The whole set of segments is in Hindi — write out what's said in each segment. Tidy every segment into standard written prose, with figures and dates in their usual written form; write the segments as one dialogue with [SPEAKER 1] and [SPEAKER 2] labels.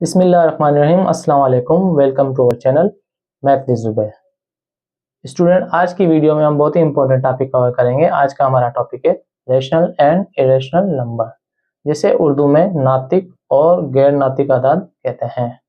[SPEAKER 1] बिस्मिल्लाहिर्रहमानिर्रहीम। अस्सलाम वालेकुम। Welcome to our channel math with Zubair. Student, आज की वीडियो में हम बहुत ही इंपॉर्टेंट टॉपिक कवर करेंगे। आज का हमारा टॉपिक है रेशनल एंड इरेशनल नंबर, जिसे उर्दू में नातिक और गैर नातिक अदाद कहते हैं।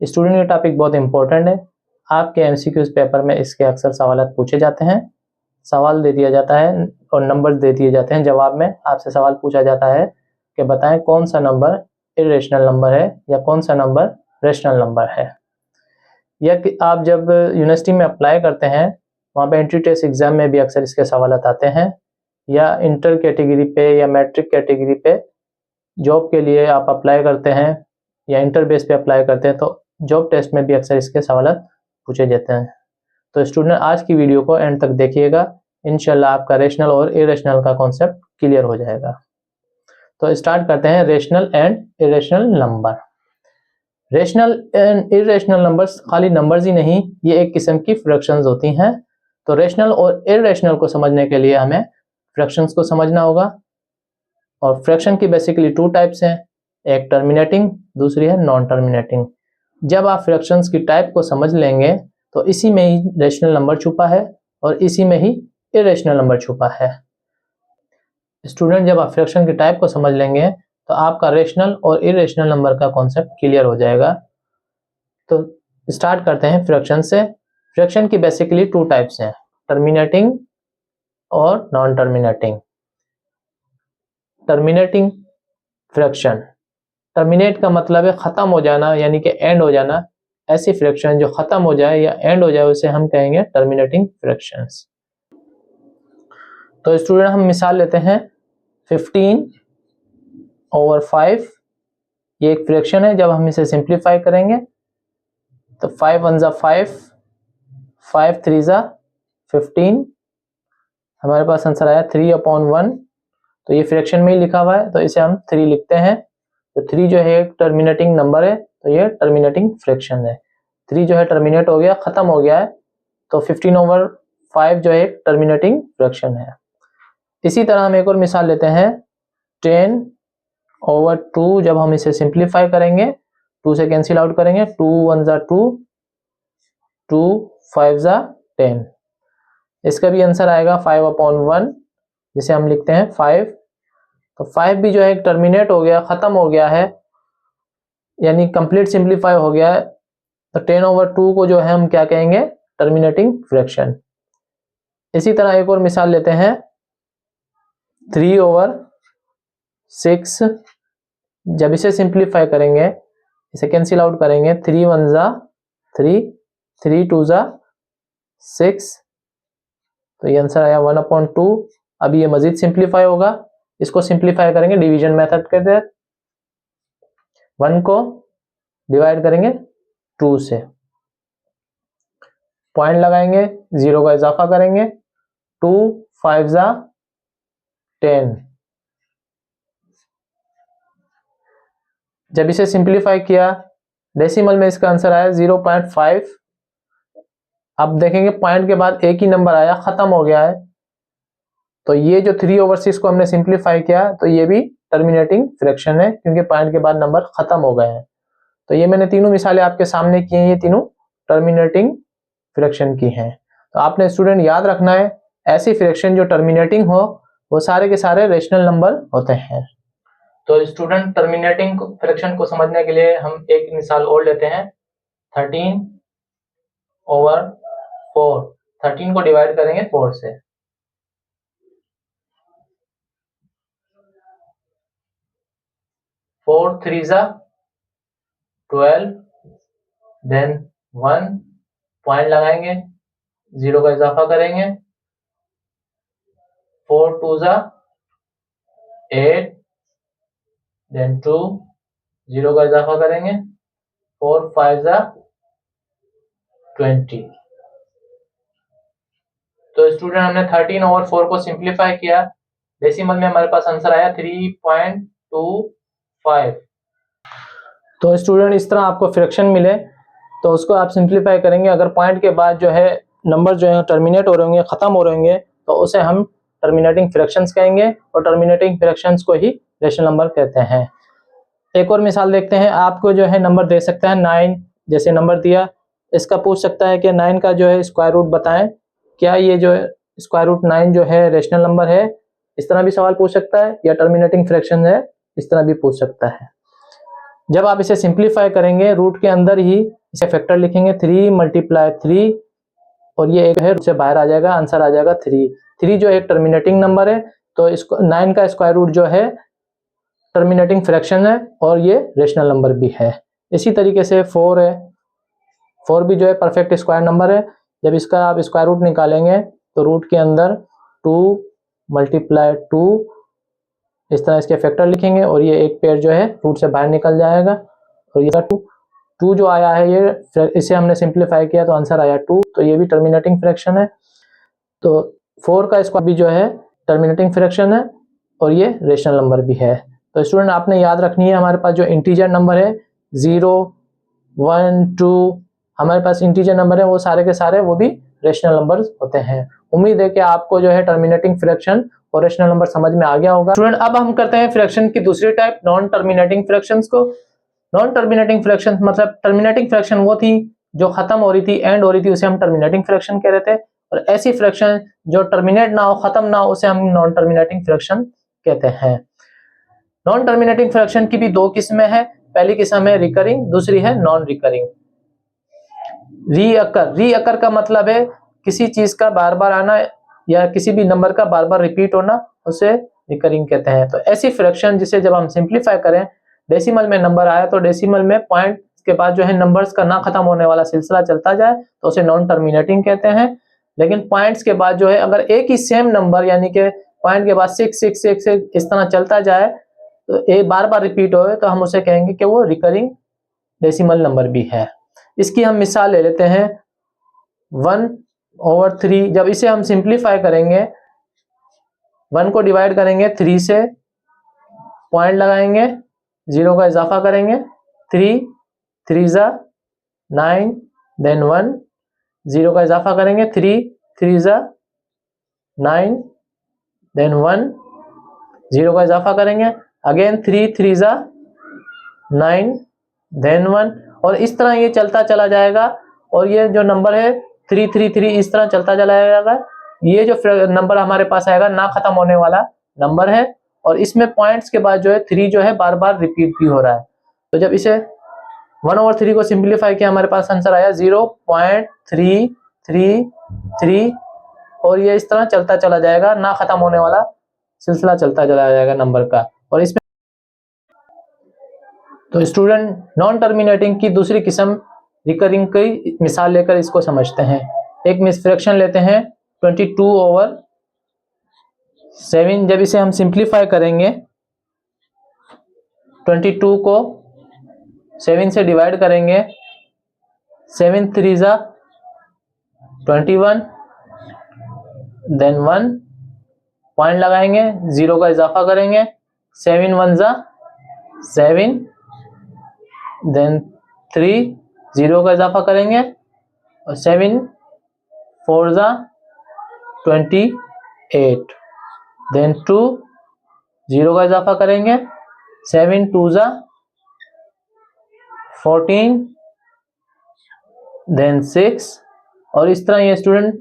[SPEAKER 1] स्टूडेंट, ये टॉपिक बहुत इंपॉर्टेंट है। आपके एमसीक्यूज पेपर में इसके अक्सर सवाल पूछे जाते हैं। सवाल दे दिया जाता है और नंबर्स दे दिए जाते हैं। जवाब में आपसे सवाल पूछा जाता है कि बताएं कौन सा नंबर इरेशनल नंबर है या कौन सा नंबर रेशनल नंबर है। या कि आप जब यूनिवर्सिटी में अप्लाई करते हैं, वहाँ पे एंट्री टेस्ट एग्जाम में भी अक्सर इसके सवाल आते हैं, या इंटर कैटेगरी पे या मैट्रिक कैटेगरी पे जॉब के लिए आप अप्लाई करते हैं या इंटर बेस पे अप्लाई करते हैं, तो जॉब टेस्ट में भी अक्सर इसके सवाल पूछे जाते हैं। तो स्टूडेंट, आज की वीडियो को एंड तक देखिएगा, इंशाल्लाह आपका रेशनल और इरेशनल का कॉन्सेप्ट क्लियर हो जाएगा। तो स्टार्ट करते हैं rational and irrational number. Rational and irrational numbers खाली नंबर्स ही नहीं, ये एक किस्म की फ्रैक्शंस होती हैं। तो रेशनल और इरेशनल को समझने के लिए हमें फ्रैक्शंस को समझना होगा। और फ्रैक्शन की बेसिकली टू टाइप्स हैं, एक टर्मिनेटिंग, दूसरी है नॉन टर्मिनेटिंग। जब आप फ्रैक्शंस की टाइप को समझ लेंगे तो इसी में ही रेशनल नंबर छुपा है और इसी में ही इरेशनल नंबर छुपा है। स्टूडेंट, जब आप फ्रैक्शन की टाइप को समझ लेंगे तो आपका रेशनल और इरेशनल नंबर का कॉन्सेप्ट क्लियर हो जाएगा। तो स्टार्ट करते हैं फ्रैक्शन से। फ्रैक्शन की बेसिकली टू टाइप्स हैं, टर्मिनेटिंग और non terminating. Terminating fraction, terminate का मतलब है खत्म हो जाना, यानी कि एंड हो जाना। ऐसी फ्रैक्शन जो खत्म हो जाए या एंड हो जाए उसे हम कहेंगे टर्मिनेटिंग फ्रैक्शंस। तो स्टूडेंट, हम मिसाल लेते हैं 15/5। ये एक फ्रैक्शन है। जब हम इसे सिंप्लीफाई करेंगे तो 5 1 ज़ा 5, 5 3 ज़ा 15, हमारे पास आंसर आया 3/1। तो ये फ्रैक्शन में ही लिखा हुआ है तो इसे हम 3 लिखते हैं। तो 3 जो है एक टर्मिनेटिंग नंबर है, तो ये टर्मिनेटिंग फ्रैक्शन है। 3 जो है टर्मिनेट हो गया, खत्म हो गया है, तो 15/5 जो है एक टर्मिनेटिंग फ्रैक्शन है। इसी तरह हम एक और मिसाल लेते हैं 10/2। जब हम इसे सिंप्लीफाई करेंगे, 2 से कैंसिल आउट करेंगे, 2 1 ज़ा 2, 2 5 ज़ा 10। इसका भी आंसर आएगा 5/1, जिसे हम लिखते हैं 5। तो 5 भी जो है टर्मिनेट हो गया, खत्म हो गया है, यानी कंप्लीट सिंप्लीफाई हो गया है। तो 10/2 को जो है हम क्या कहेंगे, टर्मिनेटिंग फ्रैक्शन। इसी तरह एक और मिसाल लेते हैं 3/6। जब इसे सिंप्लीफाई करेंगे, इसे कैंसिल आउट करेंगे, 3 1 ज़ा 3, 3 2 ज़ा 6, तो ये आंसर आया 1/2। अभी ये मजीद सिंप्लीफाई होगा, इसको सिंप्लीफाई करेंगे डिवीजन मेथड के तहत। 1 को डिवाइड करेंगे 2 से, पॉइंट लगाएंगे, 0 का इजाफा करेंगे, 2 5 ज़ा 10। जब इसे सिंप्लीफाई किया, डेसिमल में इसका आंसर आया 0.5। अब देखेंगे पॉइंट के बाद एक ही नंबर आया, खत्म हो गया है। तो ये जो 3/6 को हमने सिंप्लीफाई किया, तो ये भी टर्मिनेटिंग फ्रैक्शन है, क्योंकि पॉइंट के बाद नंबर खत्म हो गए हैं। तो ये मैंने तीनों मिसालें आपके सामने की हैं, ये तीनों टर्मिनेटिंग फ्रैक्शन की हैं। तो आपने स्टूडेंट याद रखना है, ऐसी फ्रैक्शन जो टर्मिनेटिंग हो वो सारे के सारे रेशनल नंबर होते हैं। तो स्टूडेंट, टर्मिनेटिंग फ्रैक्शन को समझने के लिए हम एक मिसाल और लेते हैं 13/4। 13 को डिवाइड करेंगे 4 से, 4 3 ज़ा 12, देन 1, पॉइंट लगाएंगे, 0 का इजाफा करेंगे, 4 2 ज़ा 8, देन 2, 0 का इजाफा करेंगे, 4 5 ज़ा 20। तो स्टूडेंट, हमने 13/4 को सिंप्लीफाई किया, डेसिमल में हमारे पास आंसर आया 3.25। तो स्टूडेंट, इस तरह आपको फ्रैक्शन मिले तो उसको आप सिंप्लीफाई करेंगे। अगर पॉइंट के बाद जो है नंबर जो है टर्मिनेट हो रहे होंगे, खत्म हो रहे होंगे, तो उसे हम टर्मिनेटिंग फ्रैक्शंस कहेंगे, और टर्मिनेटिंग फ्रैक्शंस को ही रेशनल नंबर कहते हैं। एक और मिसाल देखते हैं। आपको जो है नंबर दे सकता है 9, जैसे नंबर दिया, इसका पूछ सकता है कि 9 का जो है स्क्वायर रूट बताएं, क्या ये जो स्क्वायर रूट 9 जो है रेशनल नंबर है, इस तरह भी सवाल पूछ सकता है, या टर्मिनेटिंग फ्रैक्शन है, इस तरह भी पूछ सकता है। जब आप इसे सिंप्लीफाई करेंगे, रूट के अंदर ही इसे फैक्टर लिखेंगे, 3 मल्टीप्लाई 3, और ये एक है रूट से बाहर आ जाएगा, आंसर आ जाएगा 3। 3 जो एक टर्मिनेटिंग नंबर है, तो इसको 9 का स्क्वायर रूट जो है टर्मिनेटिंग फ्रैक्शन है, और ये रेशनल नंबर भी है। इसी तरीके से 4 है, 4 भी जो है परफेक्ट स्क्वायर नंबर है। जब इसका आप स्क्वायर रूट निकालेंगे तो रूट के अंदर 2 मल्टीप्लाई 2, इस तरह इसके फैक्टर लिखेंगे, और ये एक पेयर जो है रूट से बाहर निकल जाएगा, और ये 2 जो आया है, ये इसे हमने सिंप्लीफाई किया तो आंसर आया 2, तो ये भी टर्मिनेटिंग फ्रैक्शन है। तो 4 का स्क्वायर भी जो है टर्मिनेटिंग फ्रैक्शन है, और ये रेशनल नंबर भी है। तो स्टूडेंट आपने याद रखनी है, हमारे पास जो इंटीजर नंबर है 0, 1, 2, हमारे पास इंटीजर नंबर है, वो सारे के सारे वो भी रेशनल नंबर होते हैं। उम्मीद है कि आपको जो है टर्मिनेटिंग फ्रैक्शन और रेशनल नंबर समझ में आ गया होगा। स्टूडेंट अब हम करते हैं फ्रैक्शन की दूसरी टाइप, नॉन टर्मिनेटिंग फ्रैक्शंस को। नॉन टर्मिनेटिंग फ्रैक्शन मतलब, टर्मिनेटिंग फ्रैक्शन वो थी जो खत्म हो रही थी, एंड हो रही थी, उसे हम टर्मिनेटिंग फ्रैक्शन कह रहे थे, और ऐसी फ्रैक्शन जो टर्मिनेट ना हो, खत्म ना हो, उसे हम नॉन टर्मिनेटिंग फ्रैक्शन कहते हैं। नॉन टर्मिनेटिंग फ्रैक्शन की भी दो किस्में हैं। पहली किस्म है रिकरिंग, दूसरी है नॉन रिकरिंग। रीअकर का मतलब है किसी चीज का बार बार आना, या किसी भी नंबर का बार बार रिपीट होना, उसे रिकरिंग कहते हैं। तो ऐसी फ्रैक्शन जिसे जब हम सिंप्लीफाई करें, डेसिमल में नंबर आया तो डेसिमल में पॉइंट के बाद जो है नंबर्स का ना खत्म होने वाला सिलसिला चलता जाए, तो उसे नॉन टर्मिनेटिंग कहते हैं। लेकिन पॉइंट्स के बाद जो है अगर एक ही सेम नंबर, यानी कि पॉइंट के बाद 6 6 6 6 इस तरह चलता जाए, तो एक बार बार रिपीट हो, तो हम उसे कहेंगे कि वो रिकरिंग डेसिमल नंबर भी है। इसकी हम मिसाल ले लेते हैं 1/3। जब इसे हम सिंप्लीफाई करेंगे, 1 को डिवाइड करेंगे 3 से, पॉइंट लगाएंगे, 0 का इजाफा करेंगे, 3 3 जा 9, देन 1, 0 का इजाफा करेंगे, 3 3 जा 9, देन 1, 0 का इजाफा करेंगे, अगेन 3 3 जा 9, देन 1, और इस तरह ये चलता चला जाएगा। और ये जो नंबर है 3 3 3 इस तरह चलता चला जाएगा। ये जो नंबर हमारे पास आएगा ना खत्म होने वाला नंबर है, और इसमें पॉइंट्स के बाद जो है 3 जो है बार बार रिपीट भी हो रहा है। तो जब इसे 1/3 को सिंप्लीफाई किया, हमारे पास आंसर आया 0.333, और ये इस तरह चलता चला जाएगा, ना खत्म होने वाला सिलसिला चलता चला जाएगा नंबर का। और इसमें तो स्टूडेंट नॉन टर्मिनेटिंग की दूसरी किस्म रिकरिंग की मिसाल लेकर इसको समझते हैं। एक फ्रैक्शन लेते हैं 22/7। जब इसे हम सिंप्लीफाई करेंगे, 22 को 7 से डिवाइड करेंगे, 7 3 जा 21, देन 1, पॉइंट लगाएंगे, 0 का इजाफा करेंगे, 7 1 जा 7, देन 3, 0 का इजाफा करेंगे, और 7 4 जा 28, देन 2, 0 का इजाफा करेंगे, 7 2 जा 14, देन 6, और इस तरह ये स्टूडेंट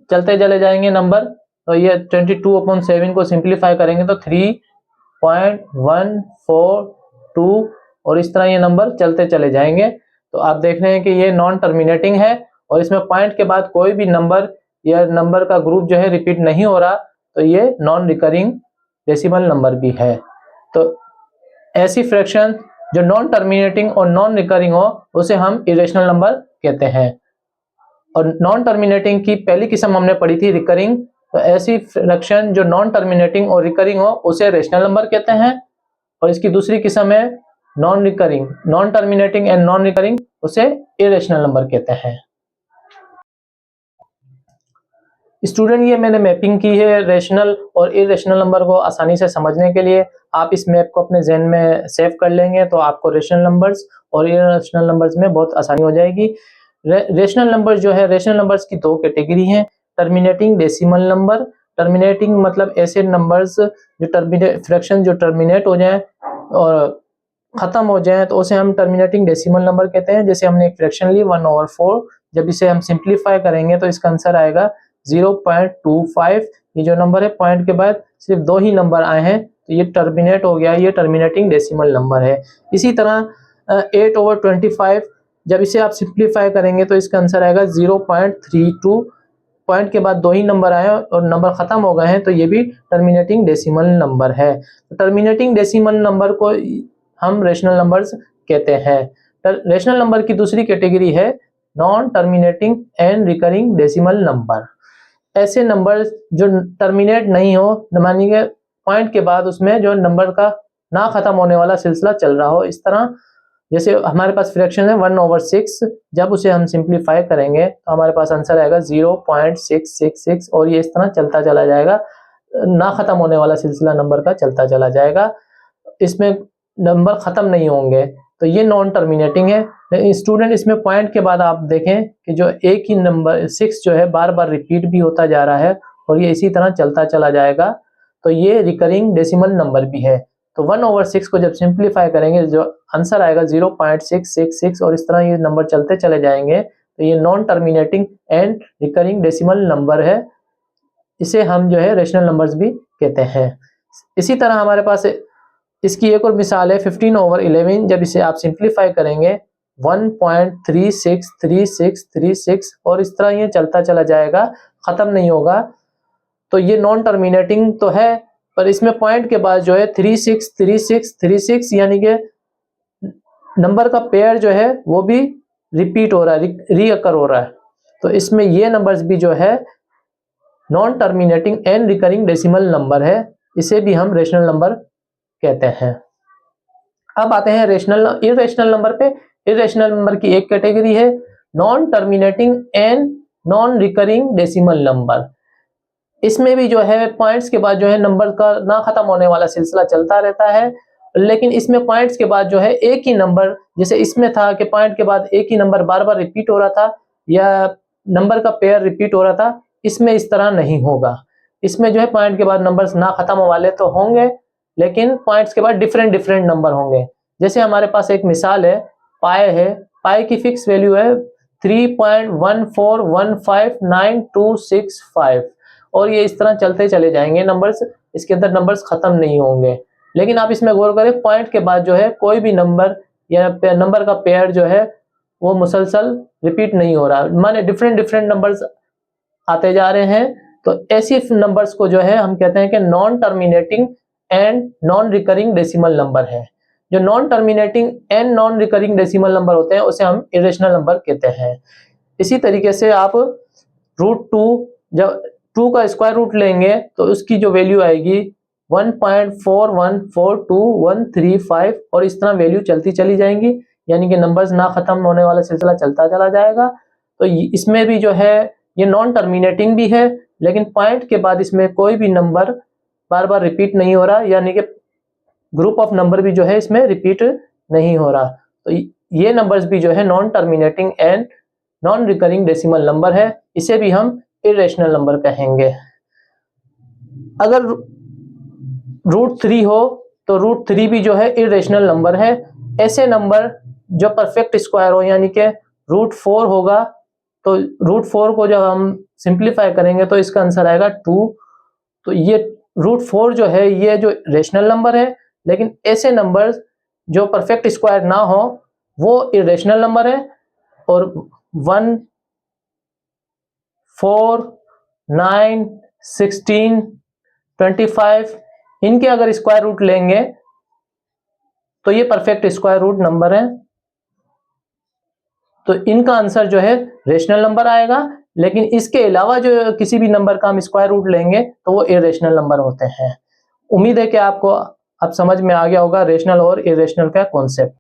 [SPEAKER 1] चलते चले जाएंगे नंबर। तो ये 22/7 को सिंप्लीफाई करेंगे तो 3.142, और इस तरह ये नंबर चलते चले जाएंगे। तो आप देख रहे हैं कि ये नॉन टर्मिनेटिंग है, और इसमें पॉइंट के बाद कोई भी नंबर या नंबर का ग्रुप जो है रिपीट नहीं हो रहा, तो ये नॉन रिकरिंग डेसिमल नंबर भी है। तो ऐसी फ्रैक्शन जो नॉन टर्मिनेटिंग और नॉन रिकरिंग हो, उसे हम इरेशनल नंबर कहते हैं। और नॉन टर्मिनेटिंग की पहली किस्म हमने पढ़ी थी रिकरिंग। तो ऐसी फ्रैक्शन जो नॉन टर्मिनेटिंग और रिकरिंग हो, उसे रेशनल नंबर कहते हैं। और इसकी दूसरी किस्म है non recurring, non terminating and non recurring, उसे इरेशनल नंबर कहते हैं। स्टूडेंट ये मैंने मैपिंग की है रेशनल और इरेशनल नंबर को आसानी से समझने के लिए। आप इस मैप को अपने जहन में सेव कर लेंगे, तो आपको रेशनल नंबर्स और इरेशनल नंबर्स में बहुत आसानी हो जाएगी। रेशनल नंबर जो है, रेशनल नंबर्स की दो कैटेगरी हैं, टर्मिनेटिंग डेसिमल नंबर। टर्मिनेटिंग मतलब ऐसे नंबर्स जो फ्रैक्शन जो टर्मिनेट हो जाए, और खत्म हो जाए तो उसे हम टर्मिनेटिंग डेसिमल नंबर कहते हैं। जैसे हमने एक फ्रैक्शन ली 1/4, जब इसे हम सिंप्लीफाई करेंगे तो इसका आंसर आएगा 0.25। ये जो नंबर है पॉइंट के बाद सिर्फ 2 ही नंबर आए हैं तो ये टर्मिनेट हो गया, ये टर्मिनेटिंग डेसिमल नंबर है। इसी तरह 8/25, जब इसे आप सिंप्लीफाई करेंगे तो इसका आंसर आएगा 0.32। पॉइंट के बाद 2 ही नंबर आए और नंबर खत्म हो गए हैं तो ये भी टर्मिनेटिंग डेसिमल नंबर है। तो टर्मिनेटिंग डेसिमल नंबर को हम रेशनल नंबर्स कहते हैं। रेशनल नंबर की दूसरी कैटेगरी है non terminating and recurring decimal number. ऐसे नंबर जो टर्मिनेट नहीं हो, मानिए पॉइंट के बाद उसमें जो नंबर का ना खत्म होने वाला सिलसिला चल रहा हो। इस तरह जैसे हमारे पास फ्रैक्शन है 1/6, जब उसे हम सिंप्लीफाई करेंगे तो हमारे पास आंसर आएगा 0.666 और ये इस तरह चलता चला जाएगा, ना खत्म होने वाला सिलसिला नंबर का चलता चला जाएगा, इसमें नंबर खत्म नहीं होंगे, तो ये नॉन टर्मिनेटिंग है। स्टूडेंट इसमें पॉइंट के बाद आप देखें कि जो एक ही नंबर 6 जो है बार बार रिपीट भी होता जा रहा है और ये इसी तरह चलता चला जाएगा, तो ये रिकरिंग डेसिमल नंबर भी है। तो 1/6 को जब सिंप्लीफाई करेंगे जो आंसर आएगा 0.666 और इस तरह ये नंबर चलते चले जाएंगे, तो ये non terminating and recurring decimal number है। इसे हम जो है रेशनल नंबर्स भी कहते हैं। इसी तरह हमारे पास इसकी एक और मिसाल है 15/11, जब इसे आप सिंप्लीफाई करेंगे 1.363636 और इस तरह ये चलता चला जाएगा, खत्म नहीं होगा। तो ये नॉन टर्मिनेटिंग तो है, पर इसमें पॉइंट के बाद जो है 363636 यानी कि नंबर का पेयर जो है वो भी रिपीट हो रहा है, रीअकर हो रहा है। तो इसमें ये नंबर्स भी जो है non terminating and recurring decimal number है, इसे भी हम रेशनल नंबर कहते हैं। अब आते हैं इरेशनल नंबर पे। इरेशनल नंबर की एक कैटेगरी है non terminating and non recurring decimal number. इसमें भी जो है पॉइंट्स के बाद जो है नंबर का ना खत्म होने वाला सिलसिला चलता रहता है, लेकिन इसमें पॉइंट्स के बाद जो है एक ही नंबर, जैसे इसमें था कि पॉइंट के बाद एक ही नंबर बार बार रिपीट हो रहा था या नंबर का पेयर रिपीट हो रहा था, इसमें इस तरह नहीं होगा। इसमें जो है पॉइंट के बाद नंबर्स ना खत्म वाले तो होंगे, लेकिन पॉइंट्स के बाद डिफरेंट डिफरेंट नंबर होंगे। जैसे हमारे पास एक मिसाल है, पाई की फिक्स वैल्यू है 3.1415925 और ये इस तरह चलते चले जाएंगे नंबर्स, इसके अंदर नंबर्स खत्म नहीं होंगे। लेकिन आप इसमें गौर करें, पॉइंट के बाद जो है कोई भी नंबर या नंबर का पेयर जो है वो मुसलसल रिपीट नहीं हो रहा, माने डिफरेंट डिफरेंट नंबर्स आते जा रहे हैं। तो ऐसी नंबर्स को जो है हम कहते हैं कि non terminating and non recurring decimal number है। जो non terminating and non recurring decimal number होते हैं उसे हम इरेशनल नंबर कहते हैं। इसी तरीके से आप √2, जब 2 का स्क्वायर रूट लेंगे तो उसकी जो वैल्यू आएगी 1.4142135 और इस तरह वैल्यू चलती चली जाएंगी, यानी कि नंबर्स ना खत्म होने वाला सिलसिला चलता चला जाएगा। तो इसमें भी जो है ये नॉन टर्मिनेटिंग भी है, लेकिन पॉइंट के बाद इसमें कोई भी नंबर बार बार रिपीट नहीं हो रहा, यानी कि ग्रुप ऑफ नंबर भी जो है इसमें रिपीट नहीं हो रहा। तो ये नंबर्स भी जो है non terminating and non recurring decimal number है, इसे भी हम इरेशनल नंबर कहेंगे। अगर √3 हो तो √3 भी जो है इरेशनल नंबर है। ऐसे नंबर जो परफेक्ट स्क्वायर हो, यानी कि √4 होगा, तो √4 को जब हम सिंप्लीफाई करेंगे तो इसका आंसर आएगा 2। तो ये √4 जो है ये जो रेशनल नंबर है, लेकिन ऐसे नंबर जो परफेक्ट स्क्वायर ना हो वो इरेशनल नंबर है। और 1, 4, 9, 16, 25 इनके अगर स्क्वायर रूट लेंगे तो ये परफेक्ट स्क्वायर रूट नंबर है, तो इनका आंसर जो है रेशनल नंबर आएगा। लेकिन इसके अलावा जो किसी भी नंबर का हम स्क्वायर रूट लेंगे तो वो इरेशनल नंबर होते हैं। उम्मीद है कि आपको अब समझ में आ गया होगा रेशनल और इरेशनल का कॉन्सेप्ट।